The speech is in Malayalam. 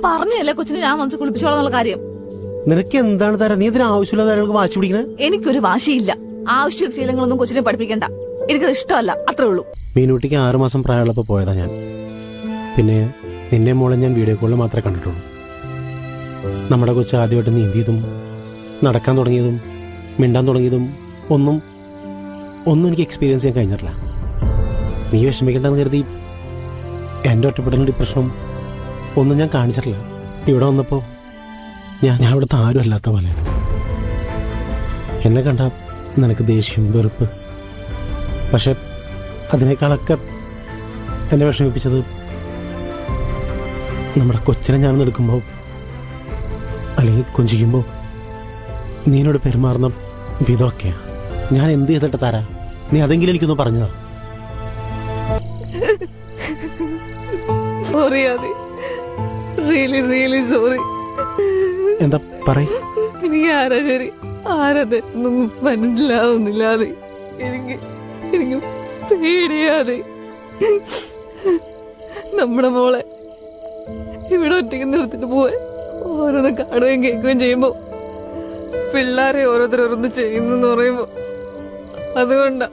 പറഞ്ഞല്ലേ കൊച്ചിനെ ഞാൻ മനസ്സിൽ കുളിപ്പിച്ചോളാന്നുള്ള കാര്യം. നിനക്ക് എന്താണ് തരാ? നീ ഇതിന് ആവശ്യമില്ലാതെ ആളുകൾക്ക് വാശി പിടിക്കണേ? എനിക്കൊരു വാശിയില്ല. ആവശ്യ ശീലങ്ങളൊന്നും കൊച്ചിനെ പഠിപ്പിക്കണ്ട. എനിക്കത് ഇഷ്ടമല്ല, അത്രേ ഉള്ളൂ. മീനൂട്ടിക്ക് 6 മാസം പ്രായമുള്ളപ്പോ പോയതാ ഞാൻ. പിന്നെ നിന്നെ മോളെ ഞാൻ വീഡിയോ കോളിൽ മാത്രമേ കണ്ടിട്ടുള്ളൂ. നമ്മുടെ കൊച്ച് ആദ്യമായിട്ട് നീന്തിയതും നടക്കാൻ തുടങ്ങിയതും മിണ്ടാൻ തുടങ്ങിയതും ഒന്നും എനിക്ക് എക്സ്പീരിയൻസ് ചെയ്യാൻ കഴിഞ്ഞിട്ടില്ല. നീ വിഷമിക്കണ്ടെന്ന് കരുതി എൻ്റെ ഒറ്റപ്പെടലും ഡിപ്രഷനും ഒന്നും ഞാൻ കാണിച്ചിട്ടില്ല. ഇവിടെ വന്നപ്പോൾ ഞാൻ ഇവിടുത്തെ ആരും അല്ലാത്ത പോലെ. എന്നെ കണ്ട നിനക്ക് ദേഷ്യം, വെറുപ്പ്. പക്ഷെ അതിനേക്കാളൊക്കെ എന്നെ വിഷമിപ്പിച്ചത് നമ്മുടെ കൊച്ചിനെ ഞാനൊന്ന് എടുക്കുമ്പോൾ അല്ലെങ്കിൽ കൊഞ്ചിക്കുമ്പോൾ നീനോട് പെരുമാറുന്ന വിധമൊക്കെയാ. ഞാൻ എന്ത് ചെയ്തിട്ട് തരാ? നീ അതെങ്കിലും എനിക്കൊന്ന് പറഞ്ഞതാ. സോറി ആദി, റിയലി റിയലി സോറി. എന്താ പറയ്? എനിക്ക് ആരാ ശരി ആരതൊന്നും മനസ്സിലാവുന്നില്ല. അതെ, എനിക്ക് പേടിയാതെ. നമ്മുടെ മോളെ ഇവിടെ ഒറ്റയ്ക്ക് നിർത്തിട്ട് പോവാൻ ഓരോന്ന് കാണുകയും കേൾക്കുകയും ചെയ്യുമ്പോ പിള്ളേരെ ഓരോരുത്തരോരോന്ന് ചെയ്യുന്നെന്ന് പറയുമ്പോ അതുകൊണ്ടാ